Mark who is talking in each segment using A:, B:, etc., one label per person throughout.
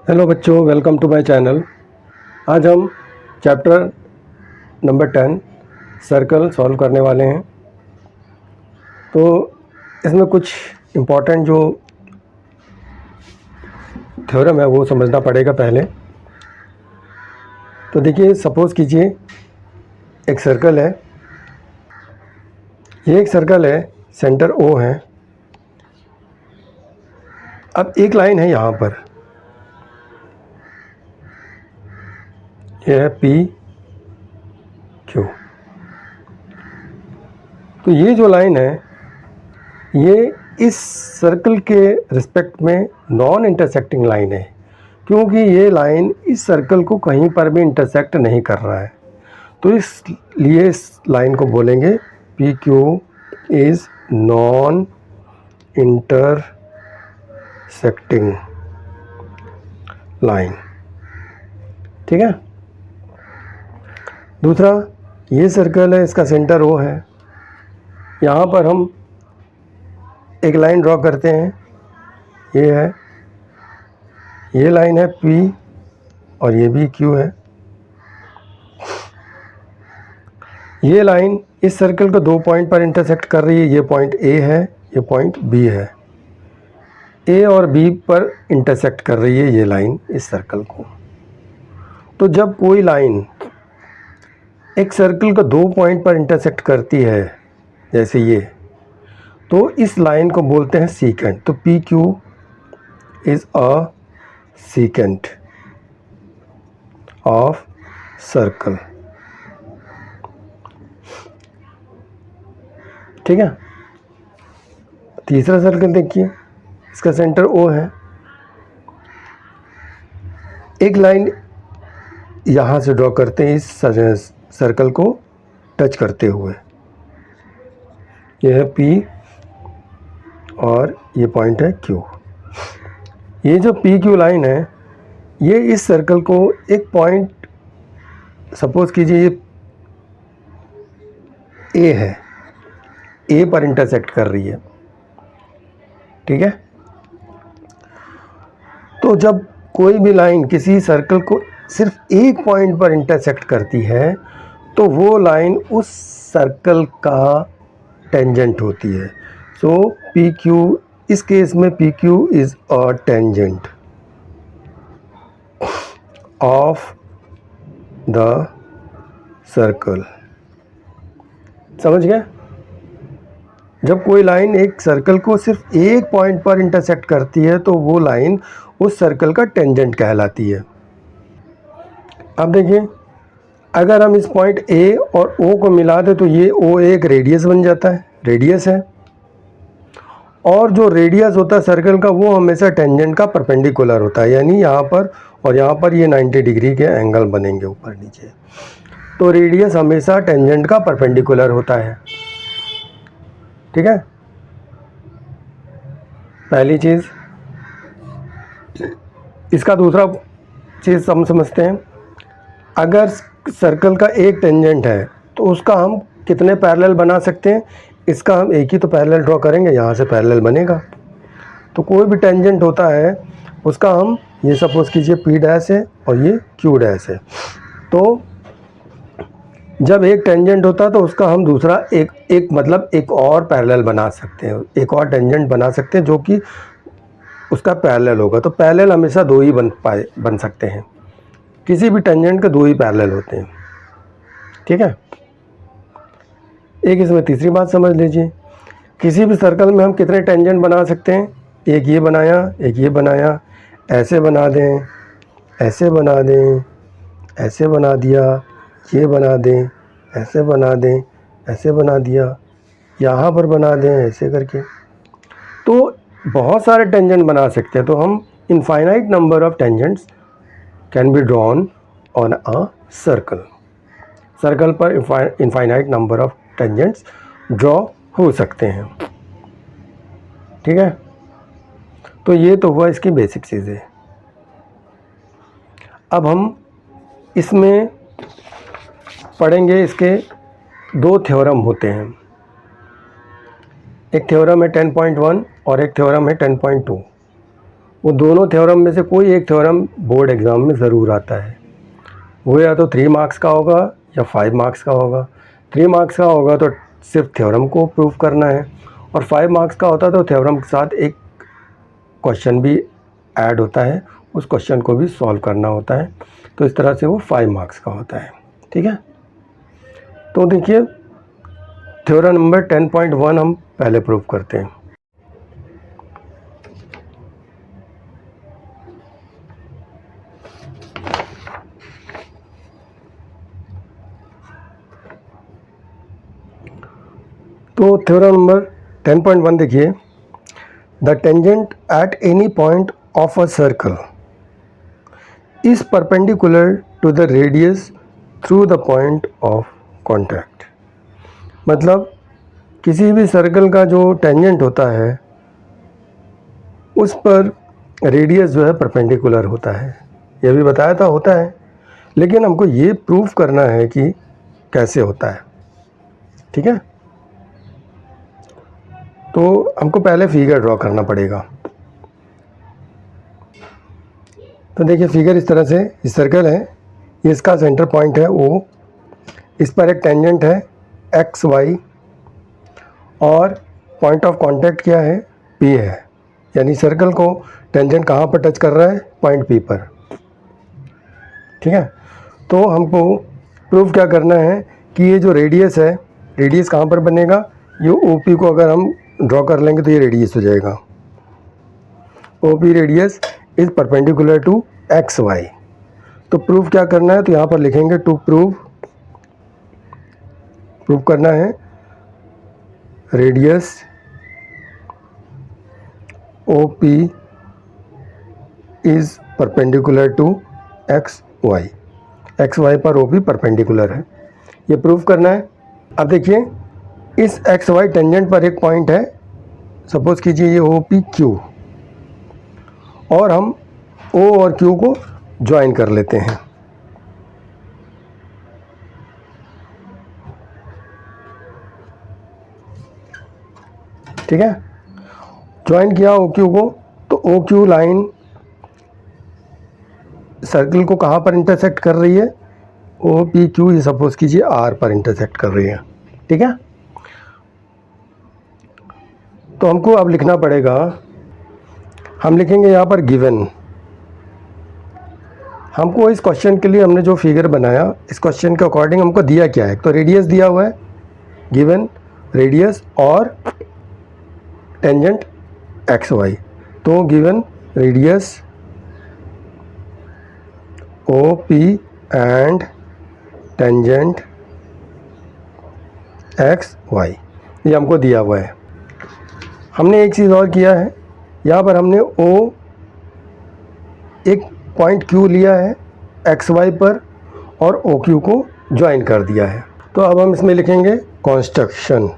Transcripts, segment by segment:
A: Hello बच्चों, welcome to my channel. आज हम चैप्टर नंबर 10 सर्कल सॉल्व करने वाले हैं। तो इसमें कुछ इम्पोर्टेंट जो थ्योरम है वो समझना पड़ेगा पहले। तो देखिए, सपोज़ कीजिए एक सर्कल है, ये एक सर्कल है, सेंटर ओ है। अब एक लाइन है यहाँ पर, यह है पी क्यू। तो ये जो लाइन है ये इस सर्कल के रिस्पेक्ट में नॉन इंटरसेक्टिंग लाइन है, क्योंकि ये लाइन इस सर्कल को कहीं पर भी इंटरसेक्ट नहीं कर रहा है। तो इसलिए इस लाइन को बोलेंगे P Q is non intersecting line. ठीक है। दूसरा, ये सर्कल है, इसका सेंटर ओ है। यहाँ पर हम एक लाइन ड्रॉ करते हैं, ये है, ये लाइन है पी और ये भी क्यू है। ये लाइन इस सर्कल को दो पॉइंट पर इंटरसेक्ट कर रही है, ये पॉइंट ए है, ये पॉइंट बी है। ए और बी पर इंटरसेक्ट कर रही है ये लाइन इस सर्कल को। तो जब कोई लाइन एक सर्कल को दो पॉइंट पर इंटरसेक्ट करती है जैसे ये, तो इस लाइन को बोलते हैं सीकेंट। तो P Q is a secant of circle. ठीक है। तीसरा सर्कल देखिए, इसका सेंटर ओ है। एक लाइन यहाँ से ड्रॉ करते हैं इस सर्कल को टच करते हुए, यह है पी और ये पॉइंट है क्यू। ये जो पी क्यू लाइन है ये इस सर्कल को एक पॉइंट, सपोज कीजिए ये ए है, ए पर इंटरसेक्ट कर रही है। ठीक है। तो जब कोई भी लाइन किसी सर्कल को सिर्फ एक पॉइंट पर इंटरसेक्ट करती है तो वो लाइन उस सर्कल का टेंजेंट होती है। सो पी क्यू, इस केस में P Q is a tangent of the circle. समझ गए? जब कोई लाइन एक सर्कल को सिर्फ एक पॉइंट पर इंटरसेक्ट करती है तो वो लाइन उस सर्कल का टेंजेंट कहलाती है। अब देखिए, अगर हम इस पॉइंट ए और ओ को मिला दें तो ये ओ एक रेडियस बन जाता है, रेडियस है। और जो रेडियस होता है सर्कल का वो हमेशा टेंजेंट का परपेंडिकुलर होता है, यानी यहाँ पर और यहाँ पर ये 90 डिग्री के एंगल बनेंगे ऊपर नीचे। तो रेडियस हमेशा टेंजेंट का परपेंडिकुलर होता है। ठीक है, पहली चीज़। इसका दूसरा चीज़ हम समझते हैं, अगर सर्कल का एक टेंजेंट है तो उसका हम कितने पैरेलल बना सकते हैं। इसका हम एक ही तो पैरेलल ड्रॉ करेंगे, यहाँ से पैरेलल बनेगा। तो कोई भी टेंजेंट होता है उसका हम, ये सपोज कीजिए पी डैश है और ये क्यू डैश है, तो जब एक टेंजेंट होता है तो उसका हम दूसरा एक मतलब एक और पैरेलल बना सकते हैं, एक और टेंजेंट बना सकते हैं जो कि उसका पैरेलल होगा। तो पैरेलल हमेशा दो ही बन सकते हैं, किसी भी टेंजेंट के दो ही पैरेलल होते हैं। ठीक है। एक इसमें तीसरी बात समझ लीजिए, किसी भी सर्कल में हम कितने टेंजेंट बना सकते हैं। एक ये बनाया, एक ये बनाया, ऐसे बना दें, ऐसे बना दें, ऐसे बना दिया, ये बना दें, ऐसे बना दें, ऐसे बना दिया, यहाँ पर बना दें, ऐसे करके। तो बहुत सारे टेंजेंट बना सकते हैं। तो हम infinite number of tangents can be drawn on a circle. Circle पर infinite number of tangents draw हो सकते हैं। ठीक है। तो ये तो हुआ इसकी बेसिक चीज़ें। अब हम इसमें पढ़ेंगे, इसके दो थ्योरम होते हैं। एक थ्योरम है 10.1 और एक थ्योरम है 10.2। वो दोनों थ्योरम में से कोई एक थ्योरम बोर्ड एग्ज़ाम में ज़रूर आता है। वो या तो 3 मार्क्स का होगा या 5 मार्क्स का होगा। 3 मार्क्स का होगा तो सिर्फ थ्योरम को प्रूव करना है, और 5 मार्क्स का होता है तो थ्योरम के साथ एक क्वेश्चन भी ऐड होता है, उस क्वेश्चन को भी सॉल्व करना होता है। तो इस तरह से वो 5 मार्क्स का होता है। ठीक है, तो देखिए थ्योरम नंबर 10.1 हम पहले प्रूव करते हैं। तो थ्योरम नंबर 10.1 देखिए, the tangent at any point of a circle is perpendicular to the radius through the point of contact. मतलब किसी भी सर्कल का जो टेंजेंट होता है उस पर रेडियस जो है परपेंडिकुलर होता है। ये भी बताया था होता है, लेकिन हमको ये प्रूफ करना है कि कैसे होता है। ठीक है, तो हमको पहले फिगर ड्रॉ करना पड़ेगा। तो देखिए फिगर इस तरह से, इस सर्कल है, ये इसका सेंटर पॉइंट है O, इस पर एक टेंजेंट है एक्स वाई, और पॉइंट ऑफ कांटेक्ट क्या है, P है। यानी सर्कल को टेंजेंट कहाँ पर टच कर रहा है, पॉइंट P पर। ठीक है, तो हमको प्रूफ क्या करना है कि ये जो रेडियस है, रेडियस कहाँ पर बनेगा, ये OP को अगर हम ड्रॉ कर लेंगे तो ये रेडियस हो जाएगा। OP radius is perpendicular to X Y. तो प्रूफ क्या करना है, तो यहाँ पर लिखेंगे टू प्रूफ करना है radius OP is perpendicular to X Y पर OP परपेंडिकुलर है, ये प्रूफ करना है। अब देखिए इस एक्स वाई टेंजेंट पर एक पॉइंट है, सपोज कीजिए ये OP Q, और हम O और Q को ज्वाइन कर लेते हैं। ठीक है, ज्वाइन किया OQ को, तो OQ लाइन सर्कल को कहाँ पर इंटरसेक्ट कर रही है, OPQ ये सपोज कीजिए R पर इंटरसेक्ट कर रही है। ठीक है, तो हमको अब लिखना पड़ेगा, हम लिखेंगे यहाँ पर गिवन। हमको इस क्वेश्चन के लिए हमने जो फिगर बनाया, इस क्वेश्चन के अकॉर्डिंग हमको दिया क्या है, तो रेडियस दिया हुआ है, गिवन रेडियस और टेंजेंट एक्स वाई। तो given radius OP and tangent X Y, ये हमको दिया हुआ है। हमने एक चीज़ और किया है, यहाँ पर हमने एक पॉइंट Q लिया है XY पर और OQ को ज्वाइन कर दिया है। तो अब हम इसमें लिखेंगे कंस्ट्रक्शन।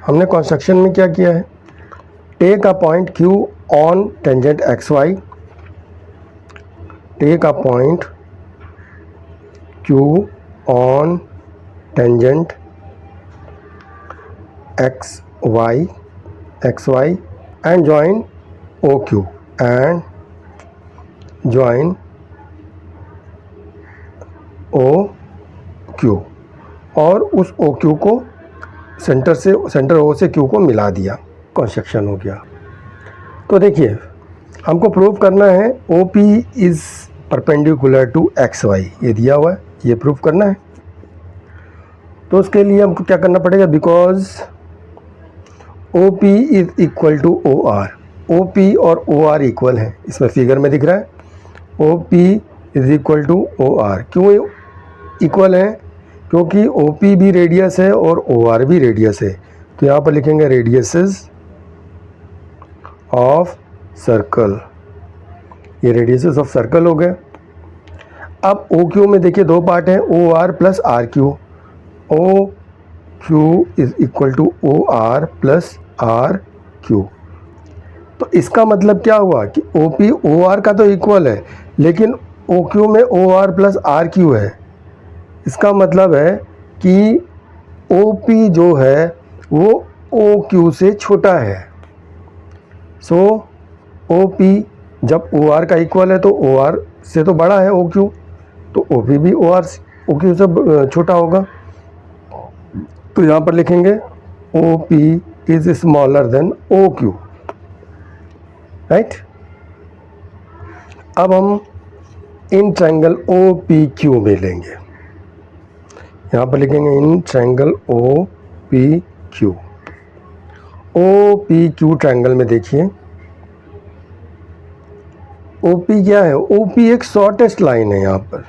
A: हमने कंस्ट्रक्शन में क्या किया है, take a point Q on tangent XY, take a point Q on tangent XY and join OQ and join OQ, और उस OQ को सेंटर O से Q को मिला दिया, कंस्ट्रक्शन हो गया। तो देखिए हमको प्रूव करना है OP is perpendicular to XY, ये दिया हुआ है, ये प्रूव करना है। तो उसके लिए हमको क्या करना पड़ेगा, because OP is equal to OR, OP और OR इक्वल है, इसमें फिगर में दिख रहा है OP is equal to OR। क्यों इक्वल है, क्योंकि OP भी रेडियस है और OR भी रेडियस है। तो यहाँ पर लिखेंगे रेडियसेस ऑफ सर्कल, ये रेडियसेस ऑफ सर्कल हो गए। अब OQ में देखिए दो पार्ट हैं, OR plus RQ। OQ is equal to OR plus RQ। तो इसका मतलब क्या हुआ कि OP OR का तो इक्वल है, लेकिन OQ में OR प्लस RQ है। इसका मतलब है कि OP जो है वो OQ से छोटा है। सो ओ पी जब ओ आर का इक्वल है तो ओ आर से तो बड़ा है ओ क्यू, तो ओ पी भी ओ क्यू से छोटा होगा। तो यहाँ पर लिखेंगे O P is smaller than O Q, right. अब हम इन ट्रायंगल ओ पी क्यू में लेंगे, यहाँ पर लिखेंगे in triangle O P Q. O P Q triangle में देखिए ओ पी क्या है, ओ पी एक शॉर्टेस्ट लाइन है। यहाँ पर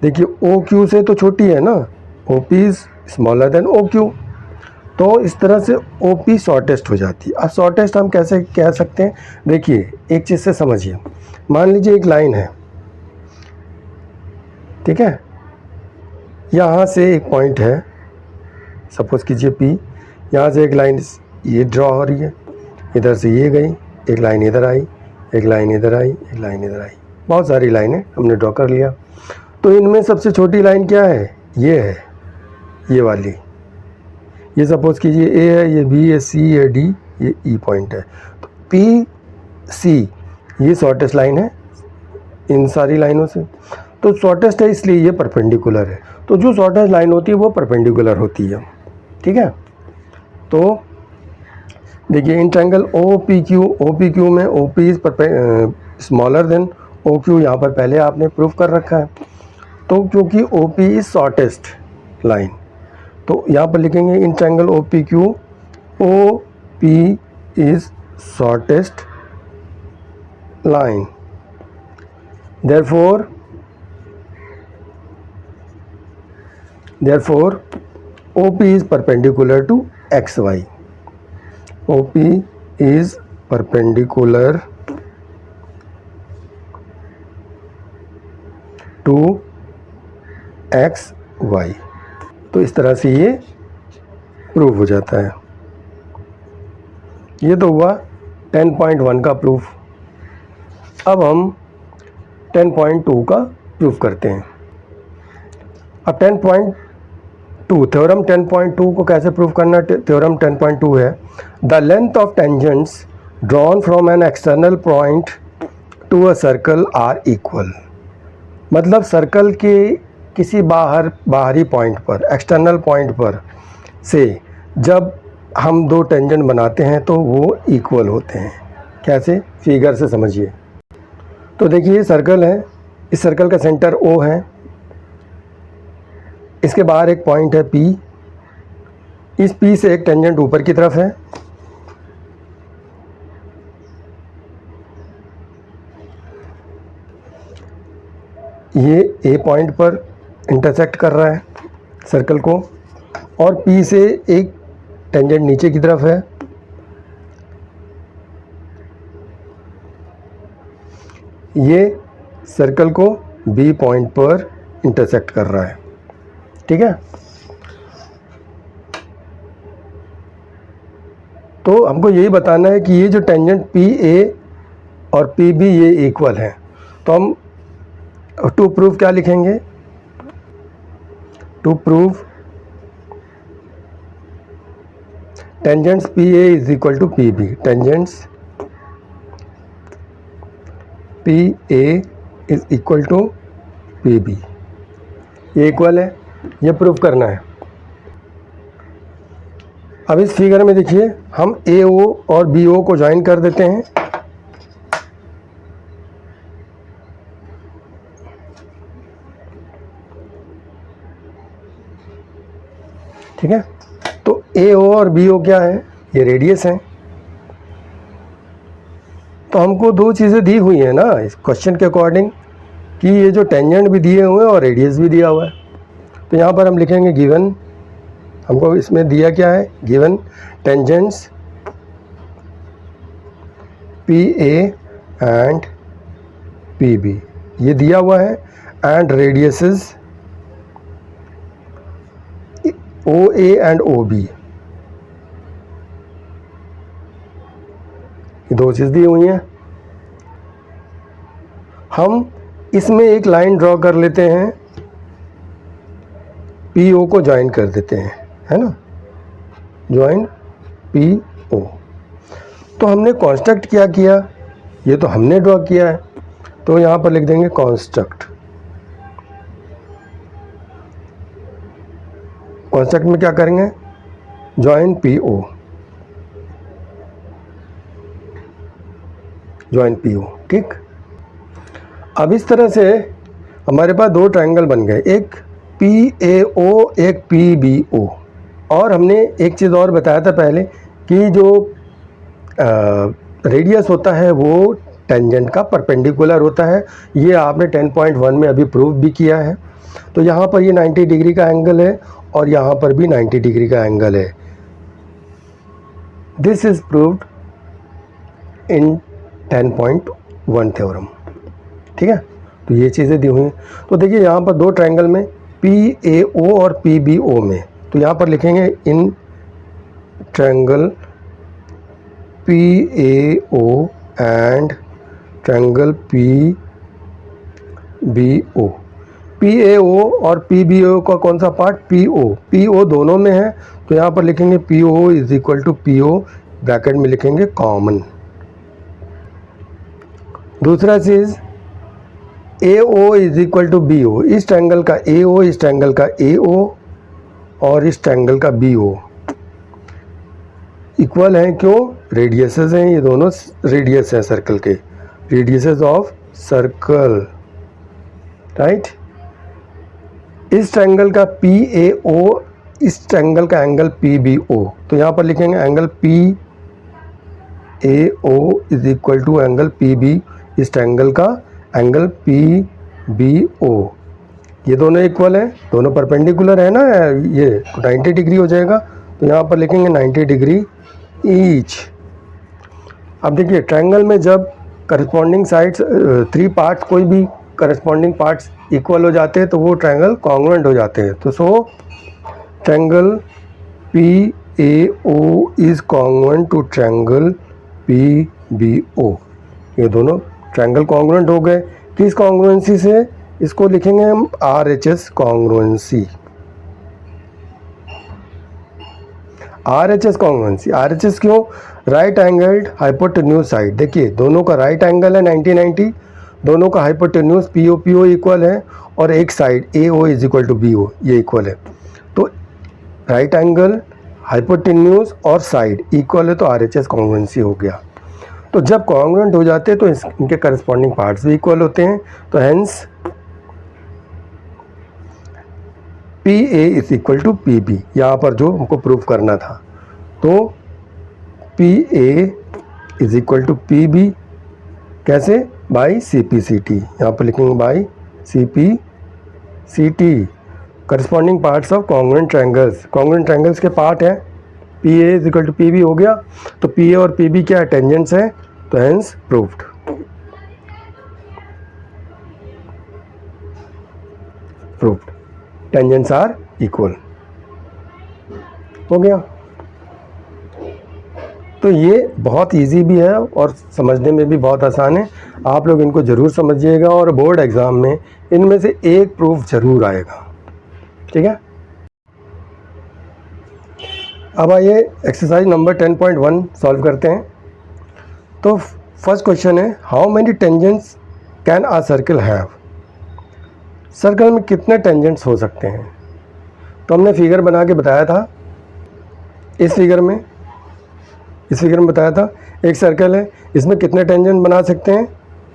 A: देखिए ओ क्यू से तो छोटी है ना, O P is smaller than O Q, तो इस तरह से ओ पी शॉर्टेस्ट हो जाती है। अब शॉर्टेस्ट हम कैसे कह सकते हैं, देखिए एक चीज़ से समझिए, मान लीजिए एक लाइन है, ठीक है, यहाँ से एक पॉइंट है, सपोज कीजिए पी, यहाँ से एक लाइन ये ड्रॉ हो रही है, इधर से ये गई, एक लाइन इधर आई, एक लाइन इधर आई, एक लाइन इधर आई, बहुत सारी लाइनें हमने ड्रॉ कर लिया। तो इनमें सबसे छोटी लाइन क्या है, ये है, ये वाली, ये सपोज कीजिए ए है, ये बी है, सी है, डी, ये ई पॉइंट है। तो पी सी ये शॉर्टेस्ट लाइन है इन सारी लाइनों से, तो शॉर्टेस्ट है इसलिए ये परपेंडिकुलर है। तो जो शॉर्टेस्ट लाइन होती है वो परपेंडिकुलर होती है, ठीक है। तो देखिए in triangle O P Q में O P is smaller than O Q, यहाँ पर पहले आपने प्रूफ कर रखा है। तो क्योंकि O P is shortest line, तो यहाँ पर लिखेंगे in triangle O P Q, O P is shortest line, therefore OP is perpendicular to XY, OP is perpendicular to XY। तो इस तरह से ये प्रूफ हो जाता है। ये तो हुआ 10.1 का प्रूफ। अब हम 10.2 का प्रूफ करते हैं। अब 10.2 थ्योरम 10.2 को कैसे प्रूफ करना, थ्योरम 10.2 है the length of tangents drawn from an external point to a circle are equal. मतलब सर्कल के किसी बाहरी पॉइंट पर, एक्सटर्नल पॉइंट पर से जब हम दो टेंजेंट बनाते हैं तो वो इक्वल होते हैं। कैसे, फिगर से समझिए। तो देखिए ये सर्कल है, इस सर्कल का सेंटर O है, इसके बाहर एक पॉइंट है P, इस P से एक टेंजेंट ऊपर की तरफ है, ये A पॉइंट पर इंटरसेक्ट कर रहा है सर्कल को, और P से एक टेंजेंट नीचे की तरफ है, ये सर्कल को B पॉइंट पर इंटरसेक्ट कर रहा है, ठीक है। तो हमको यही बताना है कि ये जो टेंजेंट PA और PB ये इक्वल हैं। तो हम टू प्रूव क्या लिखेंगे, to prove tangents PA is equal to PB, tangents PA is equal to PB, ये इक्वल है, ये प्रूफ करना है। अब इस फिगर में देखिए हम AO और BO को ज्वाइन कर देते हैं, ठीक है। तो AO और BO क्या है, ये रेडियस है। तो हमको दो चीज़ें दी हुई हैं ना इस क्वेश्चन के अकॉर्डिंग, कि ये जो टेंजेंट भी दिए हुए हैं और रेडियस भी दिया हुआ है। तो यहाँ पर हम लिखेंगे गिवन, हमको इसमें दिया क्या है, given tangents PA and PB ये दिया हुआ है, and radiuses OA and OB, ये दो चीज़ दी हुई हैं। हम इसमें एक लाइन ड्रॉ कर लेते हैं, PO को ज्वाइन कर देते हैं, है ना, ज्वाइन PO। तो हमने कंस्ट्रक्ट क्या किया, ये तो हमने ड्रॉ किया है, तो यहाँ पर लिख देंगे कंस्ट्रक्ट। कंस्ट्रक्ट में क्या करेंगे, जॉइन PO, जॉइन PO, ठीक। अब इस तरह से हमारे पास दो ट्रायंगल बन गए, एक PAO एक PBO। और हमने एक चीज़ और बताया था पहले कि जो रेडियस होता है वो टेंजेंट का परपेंडिकुलर होता है। ये आपने 10.1 में अभी प्रूव भी किया है। तो यहाँ पर ये 90 डिग्री का एंगल है और यहाँ पर भी 90 डिग्री का एंगल है। This is proved in 10.1 theorem, ठीक है। तो ये चीज़ें दी हुई हैं। तो देखिए यहाँ पर दो ट्रायंगल में PAO और PBO में, तो यहाँ पर लिखेंगे in triangle PAO and triangle PBO। PAO और PBO का कौन सा पार्ट, PO दोनों में है, तो यहाँ पर लिखेंगे PO is equal to PO, bracket में लिखेंगे कॉमन। दूसरा चीज़ AO is equal to BO, इस ट्रायंगल का AO, इस ट्रायंगल का AO और इस ट्रायंगल का BO इक्वल हैं, क्यों, रेडियसेस हैं, ये दोनों रेडियस हैं सर्कल के, रेडियसेस ऑफ सर्कल, राइट। इस ट्रायंगल का PAO, इस ट्रायंगल का एंगल PBO, तो यहाँ पर लिखेंगे angle PAO is equal to angle PB, इस ट्रायंगल का एंगल PBO। ये दोनों इक्वल हैं, दोनों परपेंडिकुलर है ना, ये 90 डिग्री हो जाएगा, तो यहाँ पर लिखेंगे 90 डिग्री ईच। अब देखिए ट्रायंगल में जब करस्पॉन्डिंग साइड्स, 3 पार्ट्स, कोई भी करस्पॉन्डिंग पार्ट्स इक्वल हो जाते हैं तो वो ट्रायंगल कॉन्ग्रुएंट हो जाते हैं। तो so triangle PAO is congruent to triangle PBO। ये दोनों ट्रायंगल कॉन्ग्रुएंट हो गए। किस कॉन्ग्रुएंसी से, इसको लिखेंगे हम RHS congruency. RHS congruency, RHS क्यों, राइट एंगल्ड हाइपोटेन्यूज साइड। देखिए दोनों का राइट एंगल है 90-90, दोनों का हाइपोटेन्यूज PO इक्वल है और एक side AO is equal to BO, ये इक्वल है। तो राइट एंगल, हाइपोटेन्यूज और साइड इक्वल है, तो RHS कॉन्ग्रुएंसी हो गया। तो जब कॉन्ग्रुएंट हो जाते हैं तो इनके करस्पॉन्डिंग पार्ट्स भी इक्वल होते हैं, तो hence PA is equal to PB, यहाँ पर जो हमको प्रूफ करना था। तो PA is equal to PB, कैसे, बाई CP/CT, यहाँ पर लिखेंगे by CP/CT, corresponding parts of congruent triangles. Congruent triangles के पार्ट हैं, PA is equal to PB हो गया। तो PA और PB क्या है, टेंजेंट्स हैं, तो hence proved. Proved, tangents are equal, हो गया। तो ये बहुत इजी भी है और समझने में भी बहुत आसान है। आप लोग इनको ज़रूर समझिएगा और बोर्ड एग्ज़ाम में इनमें से एक प्रूफ ज़रूर आएगा, ठीक है। अब आइए एक्सरसाइज नंबर 10.1 सॉल्व करते हैं। तो फर्स्ट क्वेश्चन है, how many tangents can a circle have. Circle में कितने टेंजेंट्स हो सकते हैं। तो हमने फिगर बना के बताया था, इस फिगर में बताया था, एक सर्कल है, इसमें कितने टेंजेंट बना सकते हैं,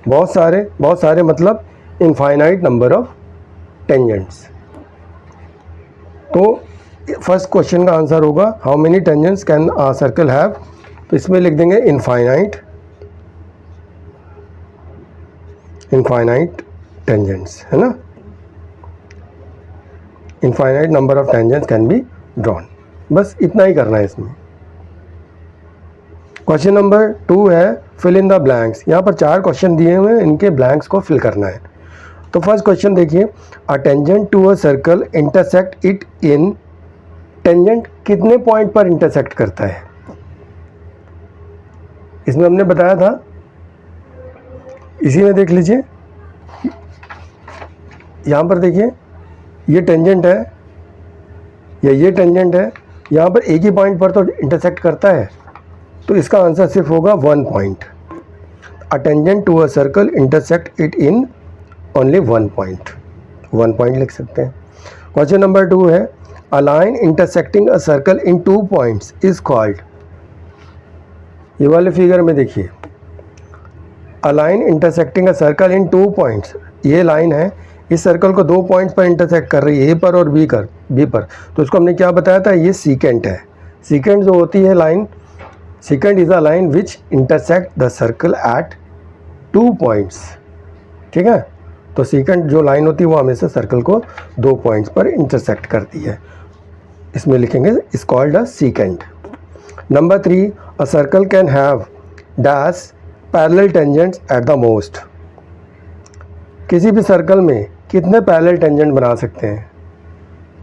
A: बहुत सारे मतलब इनफाइनाइट नंबर ऑफ टेंजेंट्स। तो फर्स्ट क्वेश्चन का आंसर होगा how many tangents can a circle have. तो इसमें लिख देंगे इनफाइनाइट टेंजेंट्स, है ना, infinite number of tangents can be drawn. बस इतना ही करना है इसमें। क्वेश्चन नंबर 2 है फिल इन द ब्लैंक्स। यहाँ पर 4 क्वेश्चन दिए हुए हैं, इनके ब्लैंक्स को फिल करना है। तो फर्स्ट क्वेश्चन देखिए, a tangent to a circle intersect it in. Tangent कितने पॉइंट पर इंटरसेक्ट करता है, इसमें हमने बताया था, इसी में देख लीजिए। यहाँ पर देखिए ये टेंजेंट है या ये टेंजेंट है, यहाँ पर एक ही पॉइंट पर तो इंटरसेक्ट करता है, तो इसका आंसर सिर्फ होगा 1 point. A tangent to a circle intersect it in only 1 point, 1 point लिख सकते हैं। क्वेश्चन नंबर 2 है a line intersecting a circle in 2 points is called. ये वाले फिगर में देखिए, a line intersecting a circle in 2 points, ये line है इस सर्कल को 2 पॉइंट्स पर इंटरसेक्ट कर रही है, ए पर और बी पर। तो इसको हमने क्या बताया था, ये सीकेंट है। सीकेंट जो होती है line, secant is a line which intersect the circle eight 2 points. ठीक है, तो सीकेंट जो लाइन होती है वो हमेशा सर्कल को 2 पॉइंट्स पर इंटरसेक्ट करती है, इसमें लिखेंगे is called a secant. Number 3, a circle can have dash parallel tangents at the most. किसी भी सर्कल में कितने पैरेलल टेंजेंट बना सकते हैं?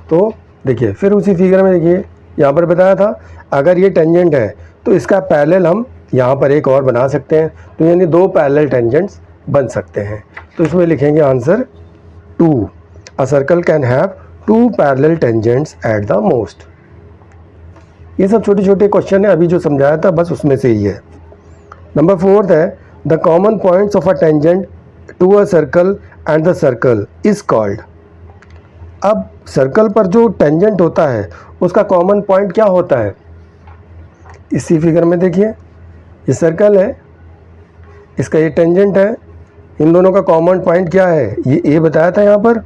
A: तो देखिए फिर उसी फिगर में देखिए, यहाँ पर बताया था अगर ये टेंजेंट है तो इसका पैरेलल हम यहाँ पर एक और बना सकते हैं, तो यानी 2 पैरेलल टेंजेंट्स बन सकते हैं। तो इसमें लिखेंगे answer 2, a circle can have 2 parallel tangents at the most. ये सब छोटे छोटे क्वेश्चन है, अभी जो समझाया था बस उसमें से ही है। नंबर 4 है the common points of a tangent to a circle and the circle is called. अब सर्कल पर जो टेंजेंट होता है उसका कॉमन पॉइंट क्या होता है? इसी फिगर में देखिए, ये सर्कल है, इसका ये टेंजेंट है, इन दोनों का कॉमन पॉइंट क्या है? ये ए बताया था यहाँ पर,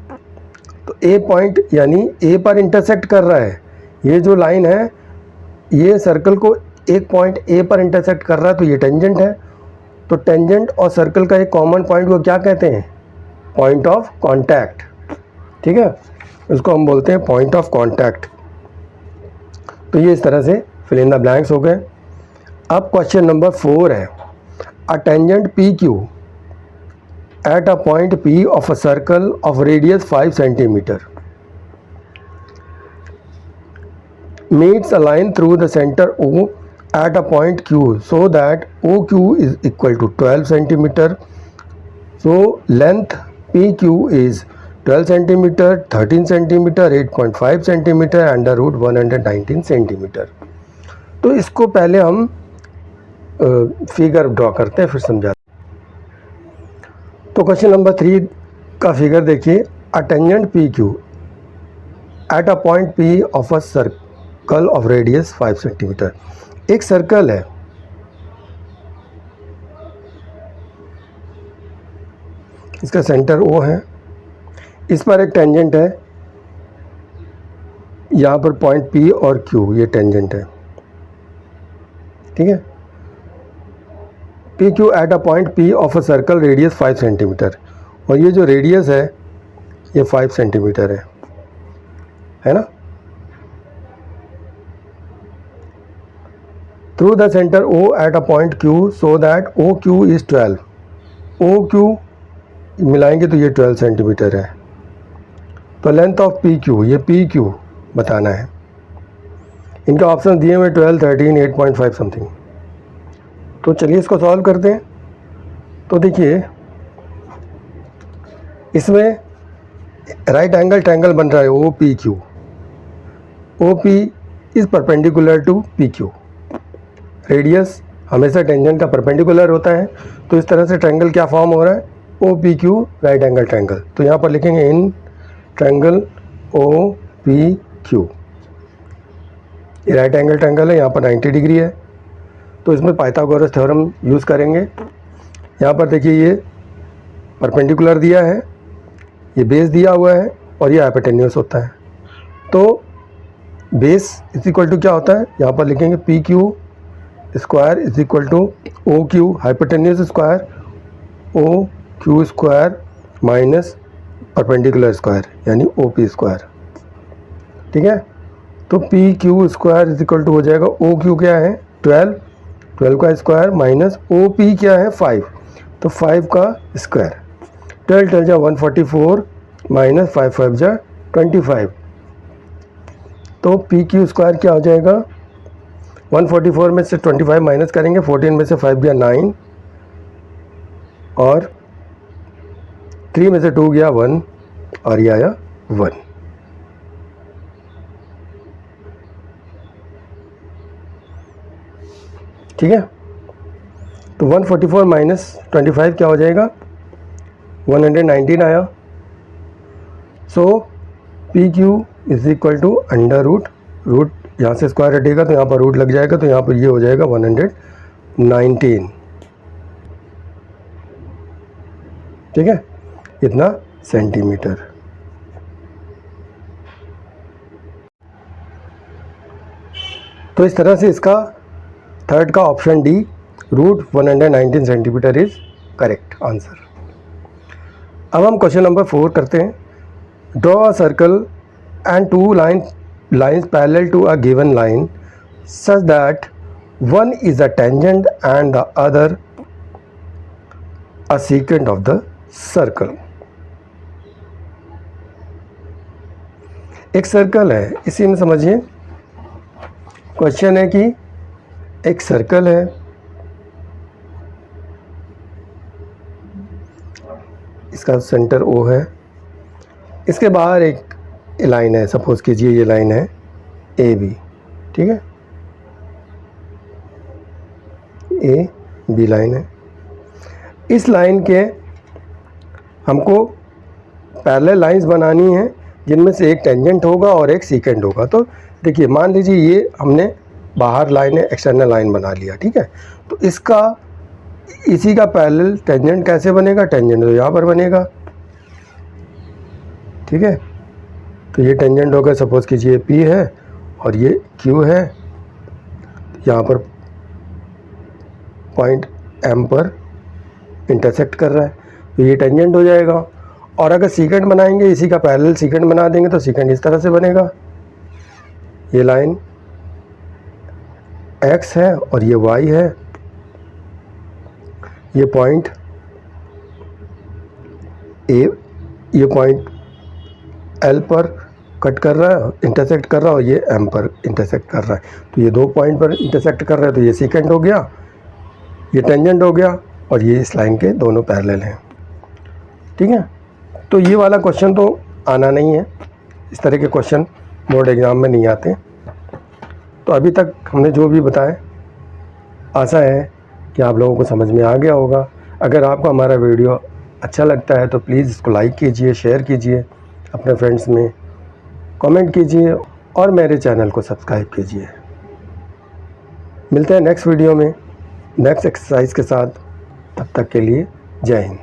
A: तो ए पॉइंट यानी ए पर इंटरसेक्ट कर रहा है। ये जो लाइन है ये सर्कल को एक पॉइंट ए पर इंटरसेक्ट कर रहा है, तो ये टेंजेंट है। तो टेंजेंट और सर्कल का एक कॉमन पॉइंट को क्या कहते हैं? Point of contact. ठीक है, इसको हम बोलते हैं पॉइंट ऑफ कांटेक्ट। तो ये इस तरह से फिल इन द ब्लैंक्स हो गए। अब क्वेश्चन नंबर 4 है a tangent P Q at a point P of a circle of radius 5 centimetre meets a line through the center O at a point Q so that OQ is equal to 12 centimeter. So length PQ is 12 centimeter, 13 centimeter, 8.5 centimeter and the root 119 centimeter. तो इसको पहले हम figure draw करते हैं फिर समझाते हैं। तो क्वेश्चन नंबर 3 का फिगर देखिए, a tangent PQ at a point P of a circle of radius 5 centimetre. एक सर्कल है, इसका सेंटर O है, इस पर एक टेंजेंट है, यहाँ पर पॉइंट P और Q ये टेंजेंट है। ठीक है, PQ at a point P of a circle radius 5 centimetre, और ये जो रेडियस है ये 5 सेंटीमीटर है ना। Through the centre O at a point Q so that OQ is 12। OQ मिलाएंगे तो ये 12 सेंटीमीटर है। तो लेंथ ऑफ PQ, ये PQ बताना है। इनका ऑप्शन दिए हुए 12, 13, 8.5 समथिंग। तो चलिए इसको सॉल्व करते हैं। तो देखिए इसमें राइट एंगल ट्रायंगल बन रहा है OPQ। OP is perpendicular to PQ। Radius हमेशा टेंजेंट का परपेंडिकुलर होता है, तो इस तरह से ट्रायंगल क्या फॉर्म हो रहा है? OPQ right angle triangle. तो यहाँ पर लिखेंगे इन ट्रायंगल OPQ, ये राइट एंगल ट्रायंगल है, यहाँ पर 90 डिग्री है, तो इसमें पाइथागोरस थ्योरम यूज़ करेंगे। यहाँ पर देखिए ये परपेंडिकुलर दिया है, ये बेस दिया हुआ है और ये हाइपोटेन्यूस होता है। तो बेस इज इक्वल टू क्या होता है? यहाँ पर लिखेंगे PQ square is equal to OQ hypotenuse square OQ square minus perpendicular square यानी OP स्क्वायर। ठीक है, तो PQ square is equal to हो जाएगा OQ क्या है 12, 12 का स्क्वायर माइनस OP क्या है 5, तो 5 का स्क्वायर। 12 12 जा 144 माइनस 5 5 जा 25। तो PQ स्क्वायर क्या हो जाएगा? 144 में से 25 माइनस करेंगे, 14 में से 5 गया 9 और 3 में से 2 गया 1 और ये आया 1। ठीक है। तो 144 माइनस 25 क्या हो जाएगा, 119 आया। So P Q is equal to under root, यहाँ से स्क्वायर हटेगा तो यहाँ पर रूट लग जाएगा, तो यहाँ पर ये हो जाएगा 119, ठीक है, इतना सेंटीमीटर। तो इस तरह से इसका थर्ड का option D root 119 centimetre is correct answer. अब हम क्वेश्चन नंबर 4 करते हैं। Draw a circle and two lines parallel to a given line such that one is a tangent and the other a secant of the circle। एक circle है, इसी में समझिए question है कि एक सर्कल है, इसका सेंटर O है, इसके बाहर एक लाइन है, सपोज कीजिए ये लाइन है AB, ठीक है, AB लाइन है। इस लाइन के हमको पैरेलल लाइंस बनानी है जिनमें से एक टेंजेंट होगा और एक सीकेंट होगा। तो देखिए मान लीजिए ये हमने बाहर लाइन है, एक्सटर्नल लाइन बना लिया, ठीक है। तो इसका इसी का पैरेलल टेंजेंट कैसे बनेगा, टेंजेंट तो यहाँ पर बनेगा, ठीक है। तो ये टेंजेंट होगा, सपोज कीजिए P है और ये Q है, यहाँ पर पॉइंट M पर इंटरसेक्ट कर रहा है, तो ये टेंजेंट हो जाएगा। और अगर सीकेंट बनाएंगे, इसी का पैरेलल सीकेंट बना देंगे तो सीकेंट इस तरह से बनेगा, ये लाइन X है और ये Y है, ये पॉइंट A, ये पॉइंट L पर कट कर रहा है, इंटरसेक्ट कर रहा है, और ये M पर इंटरसेक्ट कर रहा है। तो ये दो पॉइंट पर इंटरसेक्ट कर रहा है, तो ये सीकेंट हो गया, ये टेंजेंट हो गया, और ये इस लाइन के दोनों पैरेलल हैं, ठीक है। तो ये वाला क्वेश्चन तो आना नहीं है, इस तरह के क्वेश्चन बोर्ड एग्ज़ाम में नहीं आते। तो अभी तक हमने जो भी बताया, आशा है कि आप लोगों को समझ में आ गया होगा। अगर आपको हमारा वीडियो अच्छा लगता है तो प्लीज़ इसको लाइक कीजिए, शेयर कीजिए अपने फ्रेंड्स में, कमेंट कीजिए और मेरे चैनल को सब्सक्राइब कीजिए। मिलते हैं नेक्स्ट वीडियो में नेक्स्ट एक्सरसाइज के साथ, तब तक के लिए जय हिंद।